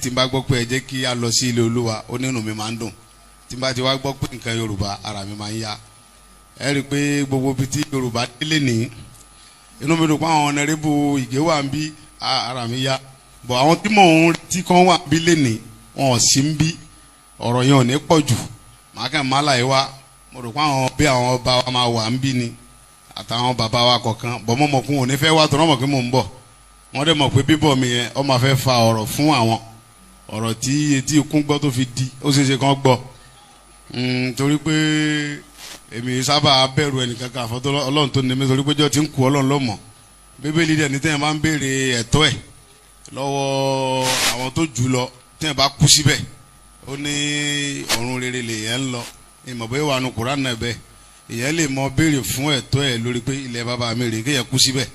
tí n bá gbọ́ pé ẹ jẹ́ kí a lọ sí ilé Olúwa ó nínú mi máa ń dùn tí n bá ti wá gbọ́ pé nǹkan Yorùbá ara mi máa ń yá ẹ rí i pé gbogbo ibi tí Yorùbá délé ní inú mi dùn pé àwọn ọ̀nàrẹ́bù Ìgè wà ń bí ara mi yá bọ̀ àwọn tí mò ń retí kan wà bí lẹ́nìí wọn ò sí ń bí ọ̀rọ̀ yẹn ò ní pọ̀ jù màá kàn má láì wá mo rò pé àwọn bí àwọn ọba wa máa wà ń bí ni àtàwọn bàbá wa kọ̀ọ̀kan bọ̀ mọ́ mọ̀kún ò ní fẹ́ wá tó náà mọ̀ pé mò ń bọ̀ wọ́n dẹ̀ mọ̀ pé bíbọ̀ mi yẹn ọ máa fẹ́ fa ọ̀rọ̀ fún àwọn ọ̀rọ̀ tí etí ikún gbọ́ tó fi di ó ṣeé ṣe kán gbọ́ torí pé èmi sábà bẹ̀rù ẹnìkankan àfọ́tọ́ Ọlọ́run tó ní mi torí pé jọ́ ti ń kú Ọlọ́run lọ́mọ Bíbélì dẹ̀ ní tẹ́yìn máa ń béèrè ẹ̀tọ́ ẹ̀ lọ́wọ́ àwọn tó jù lọ tẹ́yìn bá kú síbẹ̀ ó ní ọ̀run rere lèyẹn ń lọ ìmọ̀ bóyá wà nù Kùránì náà bẹ́ẹ̀ èyàn lè mọ béèrè fún ẹ̀tọ́ ẹ̀ lórí pé ilẹ̀ bàbá mi rèé kéèyàn kú síbẹ̀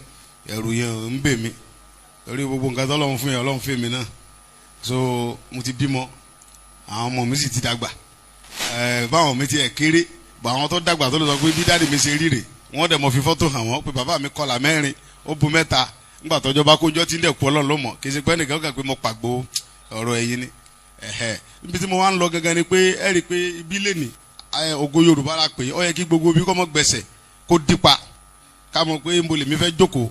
ẹ̀rù yẹn ń bè mí lórí gbogbo nǹkan tó Ọlọ́run fún yẹn Ọlọ́run fún mi náà so mo ti bímọ àwọn ọmọ mi sì ti dàgbà báwọn mi ti ẹ̀ kéré bá àwọn tó dàgbà tó lè sọ pé bí dáàdì mi ṣe rí rè wọ́n dẹ̀ mọ̀ fi fọ́tò hàn wọ́n pé bàbá mi kọlà mẹ́rin ó bu mẹ́ta ńgbà tọ́jọ́ bá kójọ́ tí ń dẹ̀kú Ọlọ́run ló mọ̀ kì í ṣe pé nìkan kàn pé mo pàgbó ọ̀rọ̀ ẹ̀yìn ni ibi tí mo wá ń lọ gangan ni pé ẹ rí i pé ibi lè ní ògo Yorùbá la pè é ó yẹ kí gbogbo bí kọ́ mọ́ gbẹ̀sẹ̀ kó dípa ká mọ̀ pé mo lè mi fẹ́ jókòó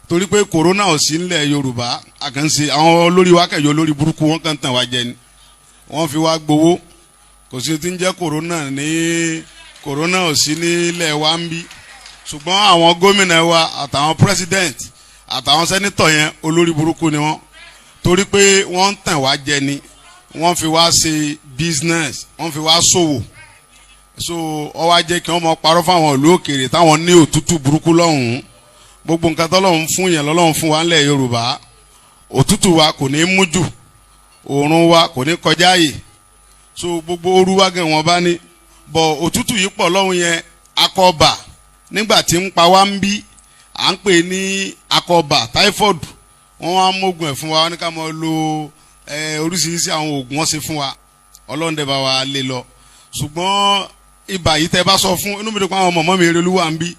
torí pé kòrónà ò sí nílẹ̀ Yorùbá àkànṣe àwọn olórí wa kẹ̀yọ́ olórí burúkú wọn kàn tàn wá jẹ ni wọ́n fi wá gbowó kò sí ti ń jẹ́ kòrónà ò sí nílẹ̀ wa ń bí ṣùgbọ́n àwọn gómìnà wa àtàwọn president àtàwọn sẹ́nitọ̀ yẹn olórí burúkú ni wọ́n torí pé wọ́n ń tàn wá jẹ ni wọ́n fi wá ṣe business wọ́n fi wá ṣòwò so ó wá jẹ́ kí wọ́n mọ parọ́ fáwọn ìlú òkèèrè táwọn ní òtútù burúkú lọ́hùn-ún gbogbo nǹkan tọ́lọ́hún fún yẹn lọ́lọ́hún fún wa ńlẹ̀ Yorùbá òtútù wa kò ní mú jù òórùn wa kò ní kọjá àyè so gbogbo ooru wa gan wọn bá ní bọ̀ òtútù yìí pọ̀ lọ́hùn yẹn akọba nígbà tí ń pa wá ń bí à ń pè ní akọba typhoid wọ́n wá mógun ẹ̀ fún wa wọ́n ní ká mọ lo oríṣiríṣi àwọn oògùn wọn ṣe fún wa Ọlọ́run dẹ̀ bá wa lé lọ ṣùgbọ́n ibà yìí tẹ́ bá sọ fún inú mi dùn pé àwọn ọmọ mi eré olúwa ń bí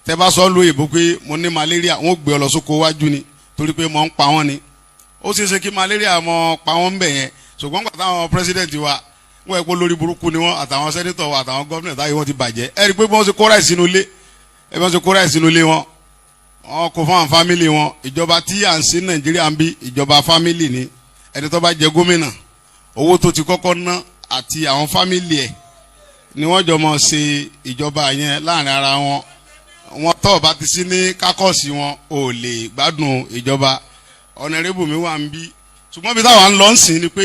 tẹ́ bá sọ lóye bó pé mo ní malaria wọ́n gbé ọ lọ sóko wájú ni torí pé mo ń pa wọ́n ni ó ṣeé ṣe kí malaria mọ pa wọ́n ń bẹ̀ yẹn ṣùgbọ́n gbà táwọn president wa wọ́n ẹ̀ pé lórí burúkú ni wọ́n àtàwọn senator wa àtàwọn gómìnà táyé wọ́n ti bàjẹ́ ẹ rí i pé wọ́n ṣe kó ráì sínú ilé wọn wọ́n kó fún àwọn fámìlì wọn ìjọba tí à ń sí Nàìjíríà ń bí ìjọba fámìlì ni ẹni tó bá jẹ gómìnà owó tó ti kọ́kọ́ ná àti àwọn fámìlì ẹ̀ ni wọ́n jọ mọ̀ ṣe ìjọba yẹn láàrin ara wọn wọn tọ́ bá ti sí ní kákọ́ọ̀sì wọn ò lè gbádùn ìjọba ọ̀nàrẹ́bù mi wà ń bí ṣùgbọ́n bí táwọn ń lọ ń sìn ni pé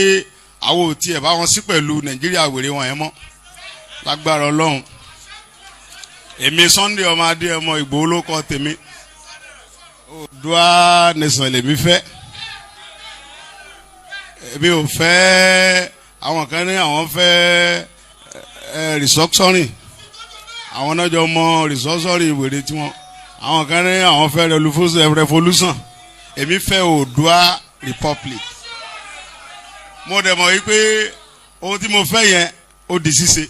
àwọn ò tiẹ̀ bá wọn sí pẹ̀lú Nàìjíríà wèrè wọn yẹn mọ́ lágbára Ọlọ́run èmi Sunday ọmọ adé ọmọ Ìgbòho ló kọ tèmi Oòduà nation lèmi fẹ́ èmi ò fẹ́ àwọn kan ní àwọn fẹ́ restructuring àwọn náà jọ mọ restructuring ìwèrè tiwọn àwọn kan ní àwọn fẹ́ revolution èmi fẹ́ Oòduà republic mo dẹ̀ mọ̀ wípé ohun tí mo fẹ́ yẹn ó di ṣíṣe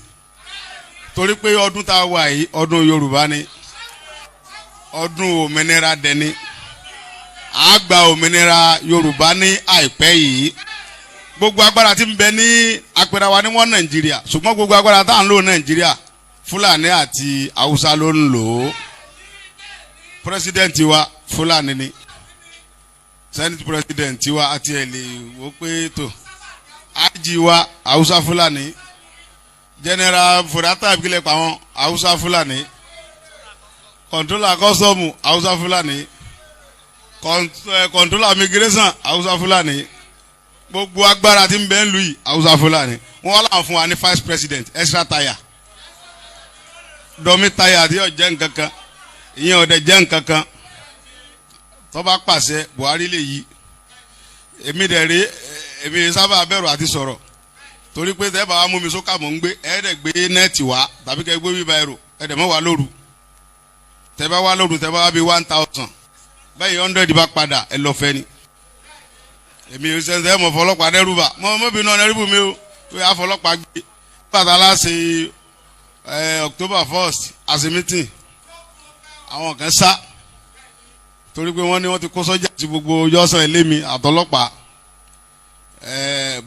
torí pé ọdún tá a wà yìí ọdún Yorùbá ni ọdún òmìnira dẹni a gba òmìnira Yorùbá ní àìpẹ́ yìí gbogbo agbára tí ń bẹ ní apẹ̀rẹ̀ wa ní wọ́n Nàìjíríà ṣùgbọ́n gbogbo agbára tá à ń lò Nàìjíríà Fúlàní àti Haúsá ló ń lò ó president wa Fúlàní ni senate president wa àti ẹ̀ lè wò pé tó IG wa Haúsá Fúlàní general Fúrátà ìbílẹ̀ pa wọn Haúsá Fúlàní controller custom Haúsá Fúlàní controller immigration Haúsá Fúlàní gbogbo agbára tí ń bẹ ń lu yìí Haúsá Fúlàní wọn wá láwọn fún wa ní vice president extra tire domi tire àti ọjẹ nkankan ìyẹn ọdẹ jẹ nkankan tó bá pàṣẹ Buhari lè yí èmi dẹ̀ rí èmi sábà bẹ̀rù àti sọ̀rọ̀ torí pé tẹ́ bá wa mú mi sókà mọ̀ ń gbé ẹ̀ẹ́dẹ̀ gbé nẹ́ẹ̀tì wá tàbí kẹ́ gbé bíbá ẹ̀rọ ẹ̀ẹ́dẹ̀ mọ́ wá lóru tẹ́ bá wá lóru tẹ́ bá wá bí 1000 bẹ́ẹ̀ 100 bá padà ẹ lọ fẹ́ ni èmi sẹ́nsẹ́ mọ̀ fọlọ́pàá dẹ́rùbà mọ́bìnrin náà dẹ́rùbù mi ó yà fọlọ́pàá gbé pàtàkì láti October 1st as a meeting àwọn kan sá torí pé wọ́n ní wọ́n ti kó sọ́jà sí gbogbo yọ́sàn ẹlẹ́mi àtọlọ́pàá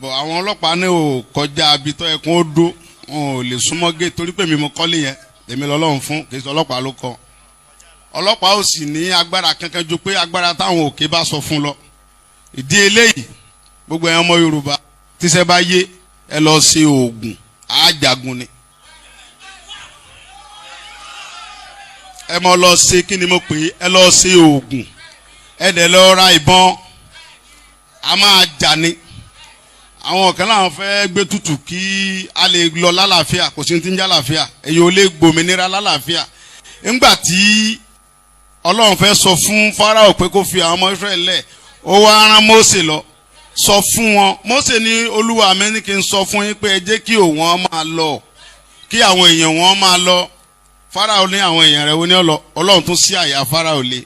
bọ̀ àwọn ọlọ́pàá ní ò kọjá abitọ́ ẹkùn ó dó wọn ò lè súnmọ́ gé torí pé mi mo kọ́lé yẹn èmi lọ́lọ́run fún kì í ṣe ọlọ́pàá ló kọ́ ọlọ́pàá ò sì ní agbára kankan ju pé agbára táwọn òkè bá sọ fún lọ ìdí eléyìí gbogbo ẹ̀yàn ọmọ Yorùbá tíṣẹ́ bá yé ẹ lọ ṣe oògùn àjàgùn ni ẹ mọ lọ ṣe kí ni mo pè é ẹ lọ ṣe oògùn ẹ dẹ̀ lọ ra ìbọn a máa jà ni àwọn kan láwọn fẹ́ gbé tutù kí a lè lọ lálàáfíà kò sí ti ń jà lálàáfíà èyí ò lè gbòmìnira lálàáfíà ńgbà tí Ọlọ́run fẹ́ sọ fún Fáráò pé kó fi àwọn ọmọ Ísírẹ́lì lẹ̀ ó wá rán Mósè lọ sọ fún wọn Mósè ní Olúwa mi ní kí n sọ fún yín pé ẹ jẹ́ kí òun máa lọ kí àwọn èèyàn wọn máa lọ Fáráò ní àwọn èèyàn rẹ̀ wo ní Ọlọ́run tún sí àyà Fáráò lé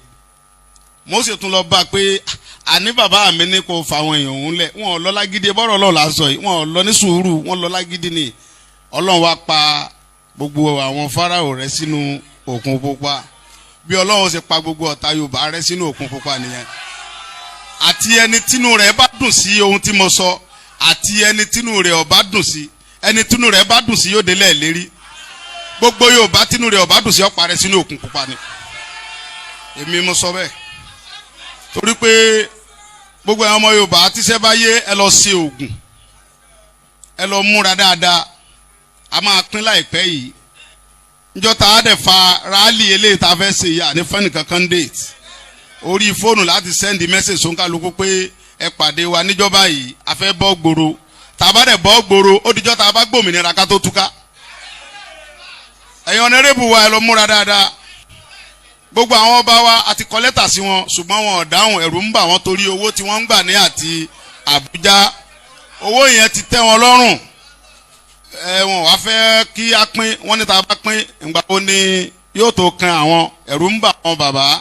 Mósè tún lọ bá pé àní bàbá mi ní kó fa àwọn èèyàn òun lẹ̀ wọn ò lọ lágídí bọ́rọ̀ Ọlọ́run là ń sọ yìí wọn ò lọ ní sùúrù wọn lọ lágídí ni Ọlọ́run wá pa gbogbo àwọn Fáráò rẹ̀ sínú Òkun Pupa bí Ọlọ́run ṣe pa gbogbo ọ̀tá Yorùbá rẹ̀ sínú Òkun Pupa nìyẹn àti ẹni tínú rẹ̀ bá dùn sí ohun tí mo sọ àti ẹni tínú rẹ̀ ò bá dùn sí ẹni tínú rẹ̀ bá dùn sí yóò délẹ̀ lérí gbogbo Yorùbá tínú rẹ̀ ò bá dùn sí ó parẹ́ sínú Òkun Pupa ni èmi mo sọ bẹ́ẹ̀ torí pé gbogbo àwọn ọmọ Yorùbá tíṣẹ́ bá yé ẹ lọ ṣe oògùn ẹ lọ múra dáadáa a máa pín láìpẹ́ yìí níjọ́ tá a dẹ̀ fa rálì eléyìí tá a fẹ́ ṣe yà ní fẹ́nìkan candidate orí fóònù láti send message sóńkálukú pé ẹ pàdé wa níjọ́ báyìí a fẹ́ bọ́ gbòòrò tá a bá dẹ̀ bọ́ gbòòrò ó dijọ́ tá a bá gbòmìnira ká tó túká ẹ̀yin ọ̀nẹ́rẹ́bù wa ẹ lọ múra dáadáa gbogbo àwọn ọba wa àti kọ lẹ́tà sí wọn ṣùgbọ́n wọn ò dáhùn ẹ̀rù ń bà wọ́n torí owó tí wọ́n ń gbà ní àti Àbújá owó yẹn ti tẹ́ wọn lọ́rùn wọn wá fẹ́ kí a pín wọ́n ní tá a bá pín ìgbà wo ni yóò tó kan àwọn ẹ̀rù ń bà wọn bàbá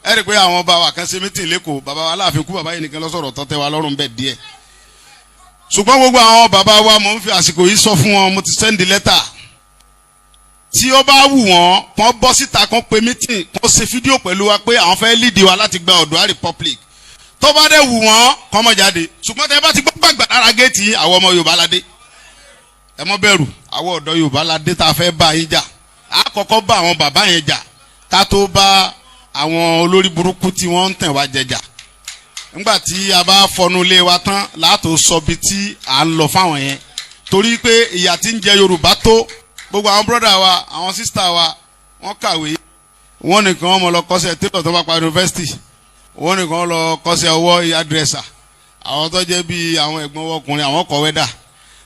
ẹ rí i pé àwọn ọba wa kan ṣe mítìn lẹ́kọ̀ọ́ bàbá wa láàfin kú bàbá yìí nìkan lọ́sọ̀rọ̀ tọ́tẹ́ wa lọ́rùn bẹ́ẹ̀ díẹ̀ ṣùgbọ́n gbogbo àwọn bàbá wa mò ń fi àsìkò yìí sọ fún wọn mo ti sẹ́ndì lẹ́tà tí ó bá wù wọ́n kàn bọ́ síta kàn pe mítìn kàn ṣe fídíò pẹ̀lú wa pé àwọn fẹ́ lídìí wa láti gba Oòduà Republic tó bá dẹ̀ wù wọ́n kàn mọ̀ jáde ṣùgbọ́n tẹ́ bá ti gbọ́ gbàgbà lára géètì àwọn ọmọ Yorùbá ládé ẹ mọ́ bẹ̀rù àwọn ọ̀dọ́ Yorùbá ládé tá a fẹ́ bá yín jà á kọ́kọ́ bá àwọn bàbá yẹn jà ká tó bá àwọn olórí burúkú tí wọ́n ń tẹ̀ wá jẹjà nígbà tí a bá fọnú ilé wa tán láàtò sọ bí tí à ń lọ fáwọn yẹn torí pé ìyà tí ń jẹ Yorùbá tó gbogbo àwọn brọ́dà wa àwọn sísítà wa wọ́n kàwé wọ́n nìkan wọ́n mọ̀ lọ kọ́ṣẹ́ télọ̀ tó bá pa yunifásitì wọ́n nìkan lọ kọ́ṣẹ́ ọwọ́ àdírẹ́sà àwọn tó jẹ́ bí àwọn ẹ̀gbọ́n ọkùnrin àwọn kọ̀ wẹ́dà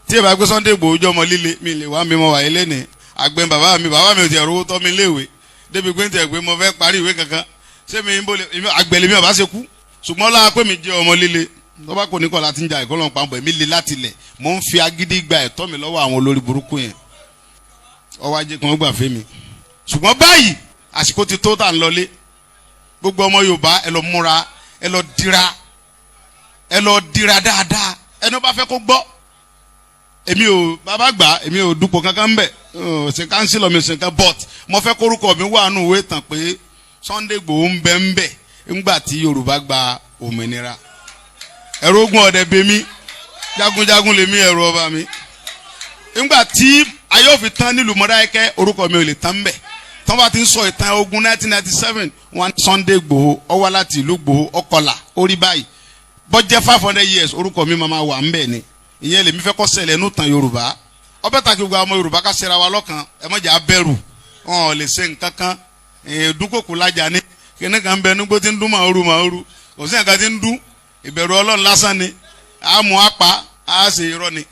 tí ẹ bá gbé Sunday Igboho jọmọ líle mi lè wá mi mọ wà ilé ní àgbẹ̀ bàbá mi ò tiẹ̀ rówó tọ́ mi léèwé débi pé ń tẹ̀ pé mo fẹ́ parí ìwé kankan ṣé mi ń bọ̀ àgbẹ̀lẹ̀ mi ò bá ṣe kú ṣùgbọ́n lára pé mi jẹ́ ọmọ líle tó bá kò ní kọ́ láti ń jà ìkọlọ́n pa mi le láti lẹ̀ mo ń fi agídí gba ẹ̀tọ́ mi lọ́wọ́ àwọn olórí burúkú yẹn ọwọ́ ajé kan gbà fẹ́ mi ṣùgbọ́n báyìí àsìkò ti tó tà ń lọlé gbogbo ọmọ Yorùbá ẹ lọ múra ẹ lọ dira dáadáa ẹni bá fẹ́ kó gbọ́ èmi ò bàbá gbà èmi ò dupò kankan ń bẹ̀ ṣe kánsílọ̀ mi ṣe kan but mo fẹ́ kórúkọ mi wà nù ìwé tàn pé Sunday Igboho ń bẹ ńgbà tí Yorùbá gba òmìnira ẹ̀rọ ogun ọ̀dẹ̀ bèmí jagunjagun lèmi ẹ̀rọ ọba mi ńgbà tí ayé òfin tán nílùú Mọdákẹ́kẹ́ orúkọ mi ò lè tán bẹ̀ tán bá ti ń sọ ìtàn ogun 1997 wọn Sunday Igboho ó wá láti ìlú Igboho ọkọlà orí báyìí bọ́jẹ́ 500 years orúkọ mi máa wà ńbẹ̀ ni ìyẹn lèmi fẹ́ kọ́ ṣẹlẹ̀ nù tàn Yorùbá ọbẹ̀ tàkì gba ọmọ Yorùbá ká ṣera wa lọ́kàn ẹ mọ̀jà bẹ̀rù wọn ò lè ṣe nǹkan kan dúkòkò lájà ní kíní kan bẹ nígbó tí ń dún màoru kò sí nǹkan tí ń dún ìbẹ̀rù Ọlọ́run lásán ni àmú apá á ṣe irọ́ ni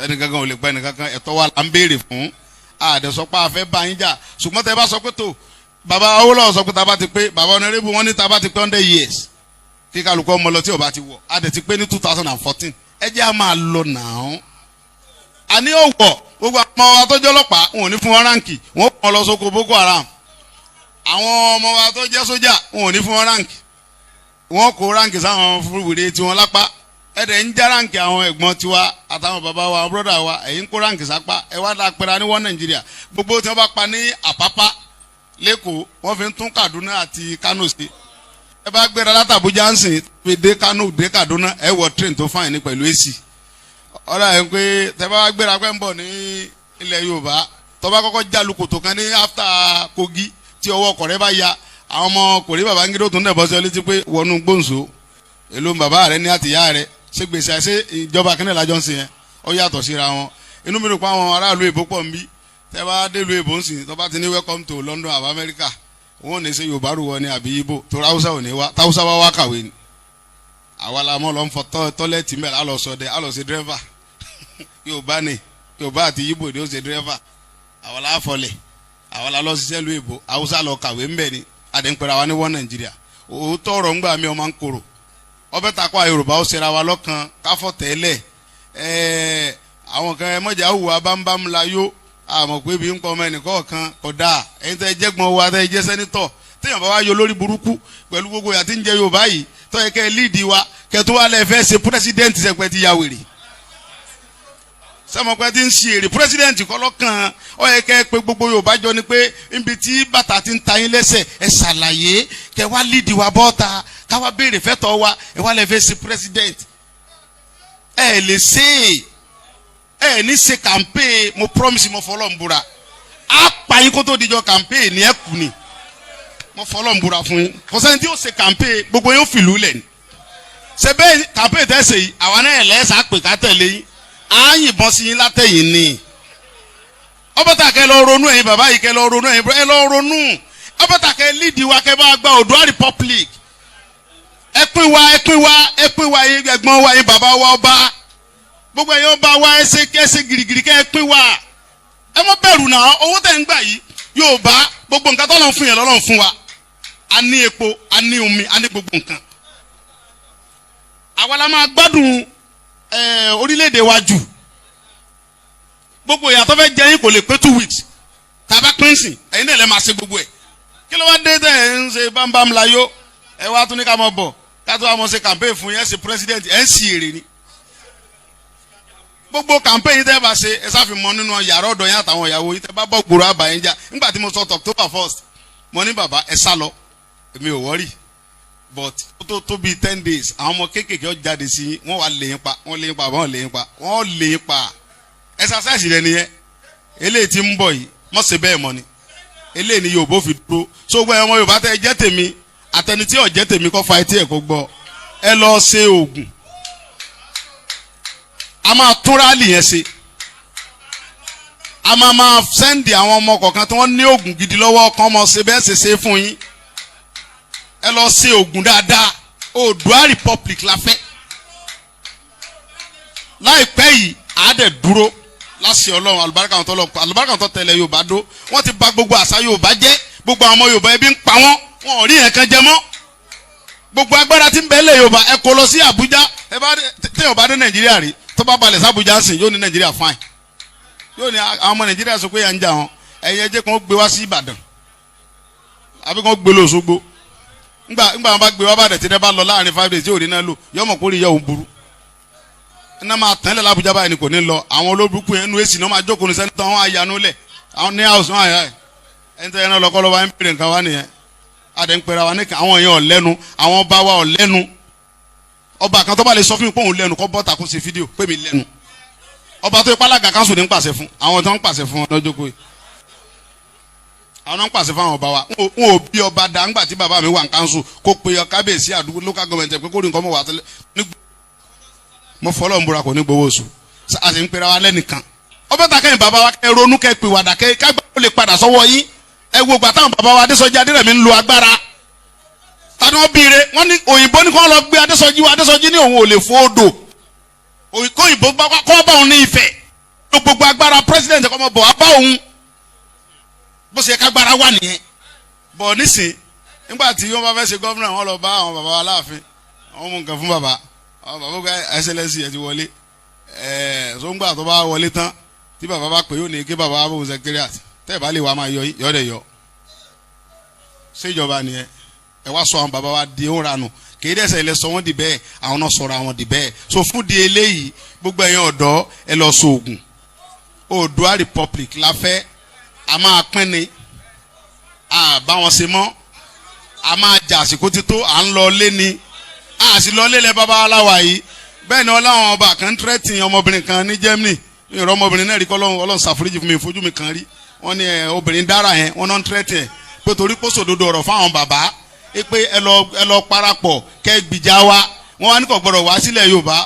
ẹnìkan kan ò lè gba ẹnìkan kan ẹ̀tọ́ wa là ń béèrè fún àdẹ̀sọ́pá afẹ́ bá yín jà ṣùgbọ́n tẹ bá sọ pé tó bàbá Awólọ́wọ̀ sọ pé tá a bá ti pé bàbá Honorable wọn ní tá a bá ti pé 100 years kí kálukọ́ ọmọ lọ tí ò bá ti wọ̀ àdẹ̀ ti pé ní 2014 ẹ jẹ́ a máa lọ nàá àní òwò gbogbo àwọn ọmọ wa tó jẹ́ ọlọ́pàá wọn ò ní fún wọn ráǹkì wọn ò kàn lọ sóko Boko Haram àwọn ọmọ wa tó jẹ́ sójà wọn ò ní fún wọn ráǹkì wọn kó ráǹkì sáwọn fúrúwìrì tiwọn lápá ẹ̀dẹ̀ ń já ráǹkì àwọn ẹ̀gbọ́n tiwa àtàwọn bàbá wa bọ́dà wa ẹ̀yin kó ráǹkì sápá ẹ wá dá pẹ́ra ní wọ́n Nàìjíríà gbogbo tí wọ́n bá pa ní Àpápá lẹ́kọ̀ọ́ wọ́n fi ń tún Kaduna àti Kano ṣe ẹ bá gbéra láti Abuja ń sìn fi dé Kano dé Kaduna ẹ wọ train tó fáyìn ní pẹ̀lú AC ọ̀rọ̀ ẹ̀ ń pé tẹ́ bá gbéra pẹ́ ń bọ̀ ní ilẹ̀ Yorùbá tó bá kọ́kọ́ jálu kòtò kan ní after Kogi tí ọwọ́ ọkọ̀ rẹ bá ya àwọn ọmọ kò rí bàbá ń gídó tó ń dẹ̀ bọ́ sí ọ létí pé wọnú gbóǹso èlò bàbá rẹ ní àtìyá rẹ ṣé gbèsè àṣẹ ìjọba kíndìn lájọ ń sìn yẹn ó yàtọ̀ síra wọn inú mi rò pé àwọn aráàlú èbó pọ̀ ń bí tẹ́ bá dé lu èbó ń sìn tó bá ti ní welcome to London àbá Amẹ́ríkà wọn ò ní ṣe Yorùbá rú wọn ní àbí Ìgbò tó ráwùsá ò ní wá táwùsá wá kàwé ni àwa la mọ́ lọ ń fọ tọ́lẹ́tì mẹ́rin á lọ sọdẹ á lọ sí dírẹ́fà Yorùbá ni Yorùbá àti Ìgbò ni ó ṣe dírẹ́fà àwa la fọlẹ̀ àwa la lọ ṣiṣẹ́ lu èbó Haúsá lọ kàwé ń bẹ̀ ni àdéǹpẹ̀rẹ̀ àwa ní wọ́n Nàìjíríà òótọ́ ọ̀rọ̀ ńgbà mi ọmọ ń korò ọbẹ̀ takọ Yorùbá ó ṣera wa lọ́kàn káfọ́ tẹ́lẹ̀ àwọn kan ẹ mọ̀jà hùwà bámbám la yó àmọ̀ pé bí ń pọ̀ ọmọ ẹnìkan kan kódà ẹ̀yin tẹ́ jẹ́gbọ́n wa tẹ́ jẹ́ sẹ́nitọ̀ téèyàn bá wá yọ lórí burúkú pẹ̀lú gbogbo yàtí ń jẹ Yorùbá yìí tó yẹ kẹ́ ẹ líìdì wa kẹ́ tó wá lẹ́ fẹ́ ṣe pírẹ́sídẹ́ǹtì sẹ́pẹ́ ti ya wèrè sẹ́mọ̀pẹ́ ti ń ṣe èrè pírẹ́sídẹ́ǹtì kọ́ lọ́kàn ó yẹ kẹ́ ẹ pé gbogbo Yorùbá jọ ni pé níbi tí bàtà ti ń ta yín lẹ́sẹ̀ ẹ ṣàlàyé kẹ́ wá líìdì wa bọ́ta káwá béèrè fẹ́tọ̀ wa ẹ wá lẹ́ fẹ́ ṣe pírẹ́sídẹ́ǹtì ẹ lè ṣe ẹ ní ṣe campaign mo promise mo fọlọ́ ń búra á pa yín kó tó dijọ́ campaign ní ẹ kù ni mo fọlọ́ ń búra fún yín kò sẹ́ni tí yóò ṣe campaign gbogbo yóò fìlú lẹ̀ ni ṣe bẹ́ẹ̀ campaign tẹ́sẹ̀ yìí àwọn náà lẹ́sà pè ká tẹ̀lé yín á yìnbọn sí yín látẹ̀yìn ni ọbọ̀tà kẹ́ lọ ronú ẹ̀yin bàbá yìí kẹ́ lọ ronú ẹ̀yin ẹ lọ ronú ọbọ̀tà kẹ́ lídìí wa kẹ́ bá gba Oòduà Republic ẹ pín wa ẹ̀gbọ́n wa yín bàbá wa ọba gbogbo ẹ̀yin ọba wa ẹsẹ̀ girigiri kẹ́ ẹ pín wa ẹ mọ́ bẹ̀rù náà owó tẹ̀ ń gbà yìí Yorùbá gbogbo nǹkan tọ́lọ́run fún yẹn lọ́lọ́run fún wa a ní epo a ní omi a ní gbogbo nǹkan àwa la máa gbádùn orílẹ̀-èdè wa jù gbogbo ìyàtọ̀ fẹ́ jẹ́ yín kò lè pé 2 weeks tàbá pín sìn ẹ̀yin náà lè máa ṣe gbogbo ẹ̀ kí ló wá dé tẹ̀ ẹ̀ ń ṣe bámbám láyó ẹ wá tún ní ká mọ̀ bọ̀ ká tó wá mọ̀ ṣe campaign fún yẹn ṣe president ẹ̀ ń sì èrè ni gbogbo campaign tẹ́ bá ṣe ẹ sáfi mọ nínú yàrá ọ̀dọ̀ yẹn àtàwọn ìyàwó yìí tẹ́ bá bọ́ gbòòrò àbàyẹn já nígbà tí mo sọ October 1st mo ní bàbá ẹ sá lọ èmi ò wọ́rì but tó bí 10 days àwọn ọmọ kéékèèké ó jáde sí wọ́n wá lè yín pa wọ́n lè yín pa wọ́n lè yín pa wọ́n lè yín pa exercise rẹ nìyẹn eléyìí tí ń bọ̀ yìí mọ̀ ṣe bẹ́ẹ̀ mọ́ ni eléyìí ni Yorùbá fi dúró so gbọ́ ọmọ Yorùbá tẹ́ jẹ́ tèmi àtẹni tí ò jẹ́ tèmi kọ́ fa etí ẹ̀ kó gbọ́ ẹ lọ ṣe oògùn a máa tún rálì yẹn ṣe a máa sẹ́ndì àwọn ọmọ kọ̀ọ̀kan tí wọ́n ní oògùn gidi lọ́wọ́ kan mọ̀ ṣe bẹ́ẹ̀ ṣe fún yín ẹ lọ ṣe oògùn dáadáa Oòduà Republic la fẹ́ láìpẹ́ yìí àádẹ́ dúró láṣẹ Ọlọ́run àlùbáríkà tó tẹ̀lé Yorùbá dó wọ́n ti bà gbogbo àṣà Yorùbá jẹ́ gbogbo àwọn ọmọ Yorùbá ebi ń pa wọ́n wọn ò rí ẹ̀kan jẹ mọ́ gbogbo agbára tí ń bẹ lé Yorùbá ẹ kó lọ sí Àbújá ẹ bá tẹ Yorùbá dé Nàìjíríà rí tó bá balẹ̀ sábújá sìn yóò ní Nàìjíríà fine yóò ní àwọn ọmọ Nàìjíríà sọ pé yà ń jà wọn ẹ̀yẹ jẹ́ kó gbé wá sí Ìbàdàn àbí kó gbé lọ Òṣogbo ńgbà wọn bá gbé wá bàdẹ̀ tí dẹ́ bá lọ láàrin 5 days tí ò ní náà lò yọ mọ̀ kórìí yẹ òun burú iná máa tán lẹ̀ lábújá báyìí ni kò ní lọ àwọn olóbùkún yẹn nu èsì náà máa jókòó ní sẹ́ńtọ́ wọn àyànú lẹ̀ àwọn ní house wọn àyà ẹ̀ ẹni tẹ́ yẹn náà lọ́kọ́ lọ́wọ́ ẹ̀ ń pèrè nǹkan wá nìyẹn adẹ̀ ń pèrè wa ní àwọn èèyàn ọ̀lẹ́nu àwọn ọba wa ọ̀lẹ́nu ọba kan tó bá lè sọ fún mi pé òun lẹ́nu kọ́ bọ́ta kó ṣe fídíò pé mi lẹ́nu ọba tó ipá alága kanṣu ní ń pàṣẹ fún àwọn tó ń pàṣẹ fún wọn lọ́jọ́ kó yìí àwọn náà ń pàṣẹ fún àwọn ọba wa n ò bí ọba dá ńgbà tí bàbá mi wà ní kanṣu kó pe kábíyèsí àdúgbò local government pé kó rí nǹkan mọ̀ wá tẹ́lẹ̀ mo fọlọ́ ń búra kò ní gbowó oṣù a sì ń pera wa lẹ́nìkan ọbẹ̀ ta kẹ́yìn bàbá wa kẹ́ ronú kẹ́ pè wàdà kẹ́ kágbá ó lè padà sọ́wọ́ yín ẹ wo gbà táwọn bàbá wa Adésọjí Adérẹ̀mí ń lo agbára tani wọ́n bíire wọ́n ní òyìnbó ní kó lọ gbé Adésọjí wa Adésọjí ní òun ò lè fò odò kó òyìnbó kọ́ bá òun ní Ifẹ̀ gbogbo agbára president kọ́ mọ́ bọ̀ wá bá òun bó ṣe kágbára wà nìyẹn bọ̀ nísìn nígbà tí wọ́n bá fẹ́ ṣe gómìnà wọn lọ bá àwọn bàbá wa láàfin àwọn mú nǹkan fún bàbá àwọn bàbá gba ẹsẹlẹsì ẹ ti wọlé sóńgbà tó bá wọlé tán tí bàbá bá pè yóò ní kí bàbá bá bóun secretariat tẹ́ ẹ̀ bá lè wá máa yọ dẹ̀ yọ ṣèjọba nìyẹn ẹ wá sọ àwọn bàbá wa di òun ranù kì í dẹ́sẹ̀ ilẹ̀ sọ wọ́n di bẹ́ẹ̀ àwọn náà sọ̀rọ̀ àwọn di bẹ́ẹ̀ so fún di eléyìí gbogbo ẹ̀yin ọ̀dọ́ ẹ lọ sọ Ògùn Oòduà Republic la fẹ́ a máa pín ni a bá wọn ṣe mọ́ a máa jà àsìkò tító à ń lọ lé ni a sì lọ lé lẹ bàbá aláwa yìí bẹ́ẹ̀ ni ọláwọn ọba kan tírẹ́tì ọmọbìnrin kan ní Germany ìrọ̀ ọmọbìnrin náà rí kọ́ Ọlọ́run ṣàforíjì fún mi ìfojú mi kan rí wọ́n ní obìnrin dára yẹn wọ́n náà tírẹ́tì ẹ̀ pé torí kó sòdodo ọ̀rọ̀ fáwọn bàbá pé ẹ lọ parapọ̀ kẹ́ gbìjà wa wọ́n wá ní kò gbọ́dọ̀ wá sílẹ̀ Yorùbá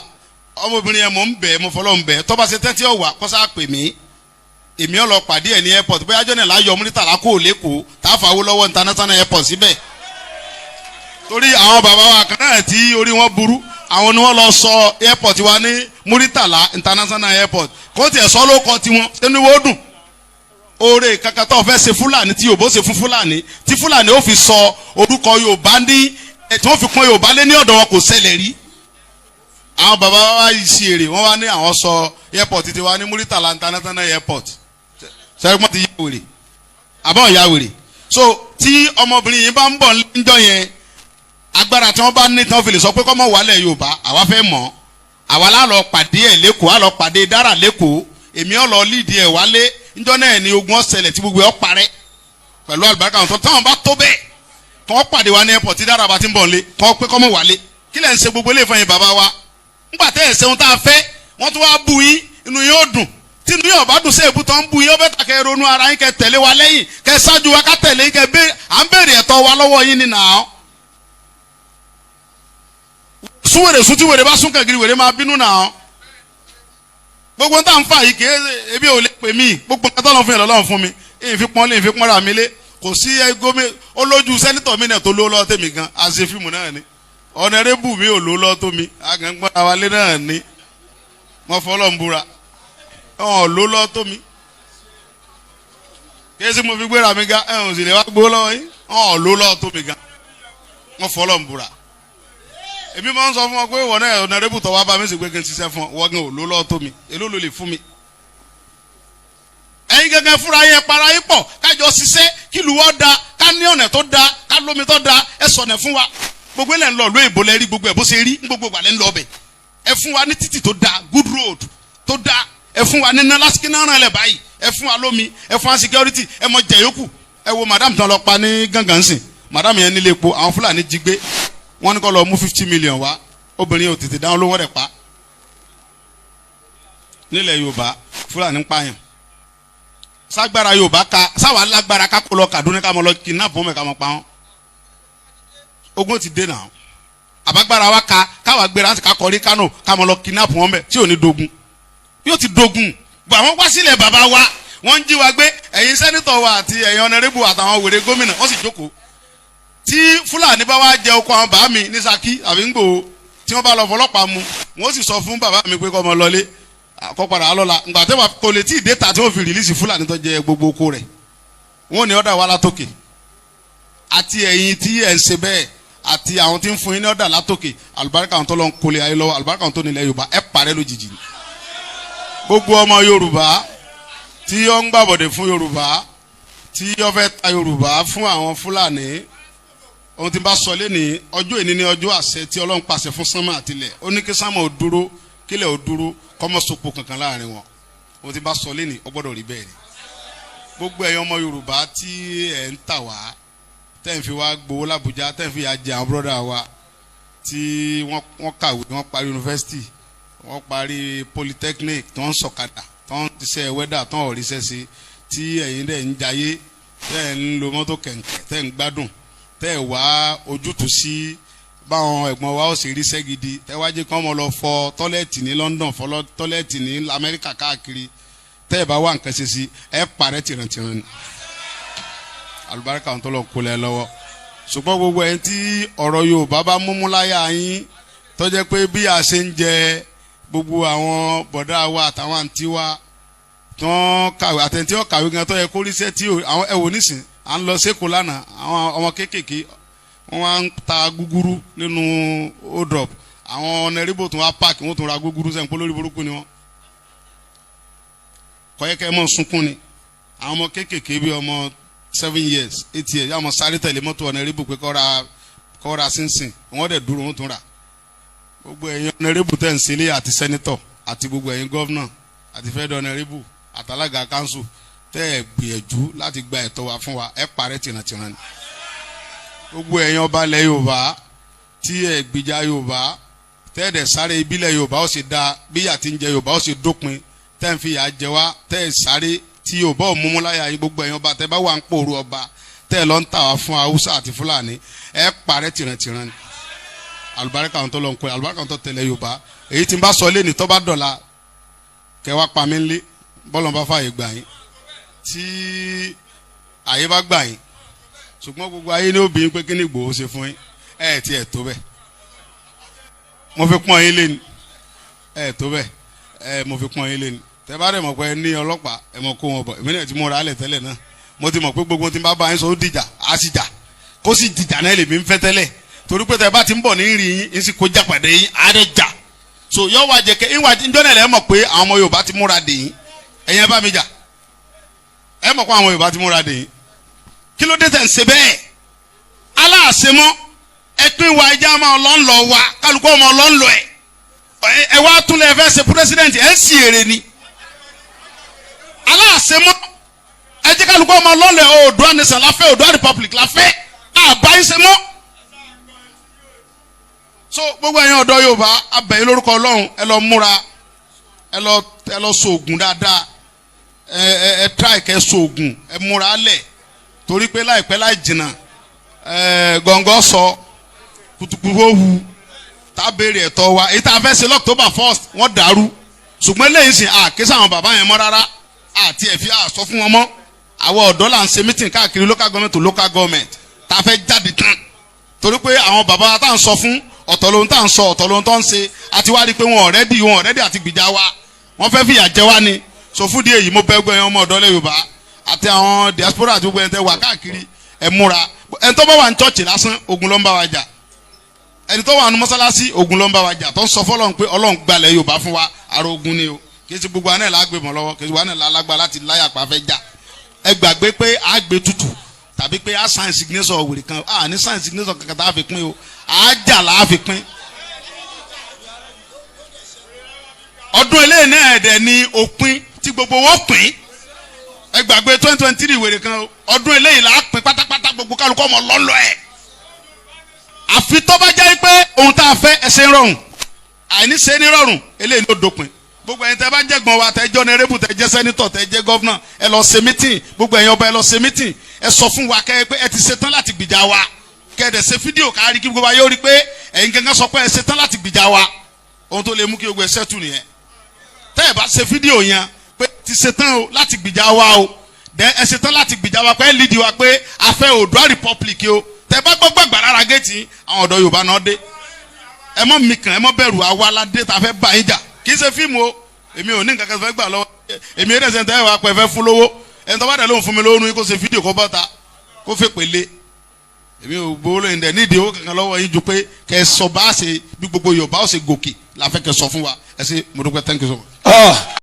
ọmọbìnrin yẹn mò ń bẹ̀ mo fọlọ́ ń bẹ̀ tọ́ba ṣe tẹ́tí ọ̀wà kọ́sá pè mí èmi ọ̀lọ́ pàdé ẹ̀ ní airport bóyá jọ́nà láyọ̀ Muritala kó lẹ́kọ̀ọ́ táfà Awólọ́wọ̀ international airport síbẹ̀ torí àwọn bàbá wa kan náà tí orí wọn burú àwọn ni wọ́n lọ sọ airport wa ní Muritala international airport kó tiẹ̀ sọ ló kọ́ tiwọn sẹ́ni wo dùn oore kankan tó fẹ́ ṣe Fúlàní tí Yorùbá ṣe fún Fúlàní tí Fúlàní ó fi sọ orúkọ Yorùbá ní tí wọ́n fi pọ́n Yorùbá lé ní ọ̀dọ̀ wọn kò ṣẹlẹ̀ rí àwọn bàbá wa yìí ṣe èrè wọ́n wá ní àwọn sọ airport ti wa ní Muritala international airport sẹ́gbọ́n ti yá wèrè àbọ̀ ìyá wèrè so tí ọmọbìnrin yìí bá ń bọ̀ níjọ́ yẹn agbára tí wọ́n bá ní tí wọ́n fi lè sọ pé kọ́mọ wàlẹ̀ Yorùbá àwa fẹ́ mọ̀ àwa lálọ́ pàdé ẹ̀ lẹ́kọ̀ọ́ àlọ́ pàdé dára lẹ́kọ̀ọ́ èmi ọ̀lọ́ lídìí ẹ̀ wálé níjọ́ náà ni ogun ọ̀sẹ̀lẹ̀ tí gbogbo ẹ̀ parẹ́ pẹ̀lú àlùbáríkà wọn tó táwọn bá tó bẹ́ẹ̀ kí wọ́n pàdé wa ní airport tí dára bá ti ń bọ̀ lé kí wọ́n pé kọ́mọ wálé kí lẹ̀ ń ṣe gbogbo ilé ìfọyín bàbá wa ńgbà tẹ́ ẹ̀ ṣeun tá a fẹ́ wọ́n tún wá bu yín inú yín ó dùn tí inú yín ọ̀bá dùn sí èbú tó ń bu yín ó bẹ́ ta kẹ́ ronú ara yín kẹ́ tẹ̀lé wa lẹ́yìn kẹ́ ṣáájú wa ká tẹ̀lé yín kẹ́ à ń béèrè ẹ̀tọ́ wa lọ́wọ́ yín nínú àwọn súwèrè sún tí wèrè bá sún kẹgìrì wèrè máa bínú náà gbogbo ń tà ń fà yìí kì í ebi ò lè pè mí gbogbo nǹkan tó lọ fún yẹn lọ́wọ́ fún mi èyí fi pọ́n lé èyí fi pọ́n ra mi lé kò sí gómìn olójú sẹ́nitọ̀ mi náà tó ló lọ́ọ́ tèmi gan àṣẹ fíìmù náà ni ọ̀nẹ́rẹ́bù mi ò ló lọ́ọ́ tó mi àgàngbọ́n àwálé náà ni wọ́n fọlọ́ ń búra ọ̀ ló lọ́ọ́ tó mi kí ẹ sì mo fi gbéra mi ga ẹ̀ ò sì lè wá gbó lọ́wọ́ yín ọ̀ ló lọ́ọ́ tó mi gan wọ́n fọlọ́ ń búra èmi máa ń sọ fún ọ pé ìwọ náà ọ̀nàrẹ́bù tó wá bá mi sì gbé kí n ṣiṣẹ́ fún ọ wọ́n gan ò ló lọ́ọ́ tó mi èló ló lè fún mi. ẹ̀yin gẹ́gẹ́ fúnra yẹn para yín pọ̀ kájọ ṣiṣẹ́ kí ìlú wa da ká ní ọ̀nà tó da ká lómi tó da ẹ sọ̀nà fún wa gbogbo ilẹ̀ ń lọ lóyìnbó lẹ́ rí gbogbo ẹ̀ bó ṣe rí gbogbo ìgbà lẹ́ ń lọ ọbẹ̀ ẹ fún wa ní títì tó da good road tó da ẹ fún wa ní iná lásìkò náà rán ẹ lẹ̀ báyìí ẹ fún wa lómi ẹ fún wa security ẹ mọ jẹ yòókù ẹ wo madam tán lọ pa ní gángan sìn madam yẹn nílé epo àwọn Fúlàní jí gbé wọ́n ní kó lọ mú 50 million wá obìnrin ò tètè dáhùn lówó rẹ̀ pa nílẹ̀ Yorùbá Fúlàní ń pààyàn ságbára Yorùbá ká sáwà lágbára ká kó lọ Kaduna ká mọ lọ kidnap wọn mẹ ká mọ pa wọn ogun ti dé náà àbágbára wa ká káwa gbéra láti ká kọrí Kánò ká mọ lọ kidnap wọn mẹ tí ò ní dogun yóò ti dogun gbà wọn wá sílẹ̀ bàbá wa wọ́n ń jí wa gbé ẹ̀yin sẹ́nitọ̀ wa àti ẹ̀yin ọ̀nẹ́rẹ́bù àtàwọn wèrè gómìnà wọ́n sì jókòó tí Fúlàní bá wá jẹ oko àwọn bàbá mi ní Ṣakí àbí ń gbòó tí wọ́n bá lọ fọlọ́pàá mu wọ́n sì sọ fún bàbá mi pé kó ọmọ lọlé àkọ́padà alọ́la ǹgbà tẹ́ wà kò lè tí ì dé ta tí wọ́n fi rìlíìsì Fúlàní tó jẹ gbogbo oko rẹ̀ wọ́n ní ọ̀dà wa látòkè àti ẹ̀yin tí ẹ̀ ń ṣe bẹ́ẹ̀ àti àwọn tí ń fún yín ní ọ̀dà látòkè àlùbáríkà àwọn tó lọ ń kólé ayé lọ́wọ́ àlùbáríkà àwọn tó nílẹ̀ Yorùbá ẹ̀ parẹ́ lójijì gbogbo ọmọ Yorùbá tí ó ń gbàbọ̀dẹ̀ fún Yorùbá tí ó fẹ́ ta Yorùbá fún àwọn Fúlàní ohun tí n bá sọ lẹ́ni ọjọ́ ìní ní ọjọ́ àṣẹ tí Ọlọ́run pàṣẹ fún sánmà àtilẹ̀ ó ní kí sánmà ò dúró kílẹ̀ ò dúró kọ́mọ sopo kankan láàrin wọn ohun tí n bá sọ lẹ́ni ó gbọ́dọ̀ rí bẹ́ẹ̀ ni gbogbo ẹ̀yin ọmọ Yorùbá tí ẹ̀ ń tà wá tẹ́ ń fi wá gbowó l'Àbújá tẹ́ ń fi yà jẹ àwọn bọ́dà wa tí wọ́n kàwé wọ́n parí yunifásitì wọ́n parí polytechnic tó ń sọ̀kadà tó ń ṣiṣẹ́ wẹ́dà tó ń ọ̀ríṣẹ́ sí tí ẹ̀yin dẹ̀ ń jayé tẹ́ ń lo mọ́tò kẹ̀kẹ́ tẹ́ ń gbádùn tẹ́ ẹ̀ wá ojútùú sí báwọn ẹ̀gbọ́n wa ó sì rí iṣẹ́ gidi tẹ́ wá jẹ́ kí wọ́n mọ lọ fọ tọ́lẹ̀tì ní London fọ tọ́lẹ̀tì ní Amẹ́ríkà káàkiri tẹ́ ẹ̀ bá wà nǹkan ṣe sí ẹ̀ parẹ́ tìrantìran ni alùbáríkà àwọn tó lọ kó lẹ lọ́wọ́ ṣùgbọ́n gbogbo ẹni tí ọ̀rọ̀ Yorùbá bá múmú láyà yín tó jẹ́ pé bí a ṣe ń jẹ gbogbo àwọn bọ̀dá wa àtàwọn àǹtí wa tó ń kàwé àtẹ̀ntí ọ̀ kàwé gan tó yẹ kó ríṣẹ́ tí àwọn ẹ̀wò nísìn à ń lọ sékòó lánàá àwọn ọmọ kéékèèké wọ́n wá ń ta gúgúrú nínú odrop àwọn ọ̀nẹ́rìbò tó wá páàkì wọ́n tó ra gúgúrú sẹ́yìn pé lórí burúkú ni wọ́n kọ́yẹ́kẹ́ mọ́ sunkún ni àwọn ọmọ kéékèèké bí ọmọ 7 years 8 years yàwọn sáré tẹ̀lé mọ́tò ọ̀nẹ́rìbò pé kọ́ra sínsìn wọ́n dẹ̀ dúró wọ́n tó rà gbogbo ẹ̀yin ọ̀nẹ́rìbò tẹ̀ ń sílé àti sẹ́nitọ̀ àti gbogbo ẹ̀yin gọ́vnà àti fẹ́dọ̀ ọ̀nẹ́rìbò àtàlágà kánsù tẹ́ ẹ̀ gbìyànjú láti gba ẹ̀tọ́ wa fún wa ẹ̀ parẹ́ tìrantìran ni gbogbo ẹ̀yin ọba ilẹ̀ Yorùbá tí ẹ̀ gbìjà Yorùbá tẹ́ẹ̀dẹ̀ sáré ìbílẹ̀ Yorùbá ó sì da bí ìyà tí ń jẹ Yorùbá ó sì dópin tẹ́ẹ̀ fi ìyà jẹ wá tẹ́ẹ̀ sáré tí Yorùbá ò múmú láyà yín gbogbo ẹ̀yin ọba tẹ́ bá wà ń pòrú ọba tẹ́ẹ̀ lọ ń tà wá fún Haúsá àti Fúlàní ẹ parẹ́ tìrantìran ni àlùbáríkà àwọn tó lọ ń kó àlùbáríkà àwọn tó tẹ̀lé Yorùbá èyí tí ń bá sọ lé ní tó bá dọ̀la kẹ́ wá pa mí ńlé bọ́lọ̀ bá fààyè gbà yín tí àyè bá gbà yín ṣùgbọ́n gbogbo ayé ní obìnrin pé kí ni Ìgbòho ṣe fún yín ẹ ti ẹ̀ tó bẹ́ẹ̀ mo fi pọ́n yín lé ní ẹ tó bẹ́ẹ̀ mo fi pọ́n yín lé ní tẹ bá dẹ̀ mọ̀ pé ní ọlọ́pàá ẹ mọ̀ kó wọn bọ̀ èmi náà ti múra alẹ̀ tẹ́lẹ̀ náà mo ti mọ̀ pé gbogbo tí n bá bá yín sọ ó dìjà á sì jà kó sì dìjà náà lèmi ń fẹ́ tẹ́lẹ̀ torí pé tẹ bá ti ń bọ̀ ní rí yín ń sì kó jà pàdé yín á dẹ̀ jà so yọ wá jẹ kẹ ìwà ìjọ́nà ẹ̀ mọ̀ pé àwọn ọmọ Yorùbá ti múra dè yín ẹ̀yin bá mi jà ẹ mọ̀ pé àwọn Yorùbá ti múra dè yín kí ló dé tẹ̀ ń ṣe bẹ́ẹ̀ aláàṣemọ́ ẹ pín wa ẹja máa ọlọ́ńlọ wa kálukú ọmọ ọlọ́ńlọ ẹ wá túnlẹ̀ ẹ fẹ́ ṣe pírẹsidẹ́ǹtì ẹ ń sì èrè ni aláàṣemọ́ ẹ jẹ́ kálukú ọmọ ọlọ́ńlọ Oòduà nation láfẹ́ Oòduà republic láfẹ́ àbáyíṣemọ́ so gbogbo ẹ̀yin ọ̀dọ́ Yorùbá abẹ̀yìn lórúkọ Ọlọ́run ẹ lọ múra ẹ lọ sóògùn dáadáa ẹ try kẹ́ sóògùn ẹ múra lẹ̀ torí pé láìpẹ́ láì jìnnà gọ̀ǹgọ̀ sọ kutukutu owó tá a béèrè ẹ̀tọ́ wa èyí tá a fẹ́ ṣe l'October 1st wọ́n dàrú ṣùgbọ́n eléyìí sìn àkísà àwọn bàbá yẹn mọ́ rárá àti ẹ̀fí àsọ fún wọn mọ́ àwọn ọ̀dọ́ là ń ṣe meeting káàkiri local government to local government tá a fẹ́ jáde tán torí pé àwọn bàbá tá à ń sọ fún ọ̀tọ̀ lóhun tá à ń sọ ọ̀tọ̀ lóhun tó ń ṣe àti wá rí i pé wọn ọ̀rẹ́dì àti gbìjà wa wọ́n fẹ́ fìyà jẹ wá ni so fún díẹ̀ yìí mo bẹ̀ gbọ́ ẹ̀yin ọmọ ọ̀dọ́ lẹ́ Yorùbá àti àwọn diaspora àti gbogbo ẹni tẹ́ wà káàkiri ẹ múra ẹni tó bá wà ní chọ́ọ̀chì lásán ogun ló ń bá wa jà ẹni tó wà ní mọ́sálásí ogun ló ń bá wa jà tó ń sọ fọ́lọ́run pé Ọlọ́run gbalẹ̀ Yorùbá fún wa ara ogun ni o kì í ṣe gbogbo àná ẹ̀ lágbè mọ́ lọ́wọ́ kì í ṣe gbogbo àná ẹ̀ lágbà láti láyà pa fẹ́ jà ẹ gbàgbé pé a gbé tutù tàbí pé a sign signature wèrè kan a ní sign signature kankan tá a fi pín o a jà là á fi pín ọdún eléyìí náà ẹ̀dẹ̀ ni òpin tí gbogbo wọn pín ẹ gbàgbé 2023 wèrè kan ọdún eléyìí là á pín pátápátá gbogbo kálukọ́ ọmọ lọ́lọ́ ẹ̀ àfi tó bá jẹ́ pé ohun tá a fẹ́ ẹsẹ̀ rọrùn àìní ṣe ní rọrùn eléyìí ló dópin gbogbo ẹ̀yin tẹ́ bá jẹ́ gbọ́n wa tẹ́ jẹ́ ọ̀nẹ́rẹ́bù tẹ́ jẹ́ sẹ́nitọ̀ tẹ́ jẹ́ gọ́fúnà ẹ lọ ṣe mítìn gbogbo ẹ̀yin ọba ẹ lọ ṣe mítìn ẹ sọ fún wa kẹ́ ẹ pé ẹ ti ṣetán láti gbìjà wa kẹ́ ẹ dẹ̀ ṣe fídíò kárí kí gbogbo wa yóò rí pé ẹ̀yin gangan sọ pé ẹ ṣetán láti gbìjà wa ohun tó lè mú kí gbogbo ẹ ṣẹ́tù nìyẹn tẹ́ ẹ bá ṣe fídíò yẹn pé ti ṣetán o láti gbìjà wa o dẹ ẹ ṣetán láti gbìjà wa pé ẹ lídìí wa pé a fẹ́ Oòduà republic o tẹ́ bá gbọ́ gbàgbà rárá géètì àwọn ọ̀dọ́ Yorùbá náà dé ẹ mọ́ mi kàn ẹ mọ́ bẹ̀rù àwa aládé tá a fẹ́ bá yín jà kì í ṣe fíìmù o èmi ò ní nǹkan kan fẹ́ gbà lọ́wọ́ èmi ẹ̀rẹ́ sẹ́ńtẹ́ ẹ̀ wá pẹ́ fẹ́ fún lówó ẹni tó bá dẹ̀ lóhùn fún mi lówó nu kó ṣe fídíò kó bọ́ta kó fẹ́ pèlè èmi ò gbowó lóyún dẹ̀ nídìí owó kankan lọ́wọ́ yín ju pé kẹ́ ẹ sọ bá ṣe bí gbogbo Yorùbá ó ṣe gòkè la fẹ́ kẹ́ sọ fún wa ẹ ṣé mo dúpẹ́ thank you so much.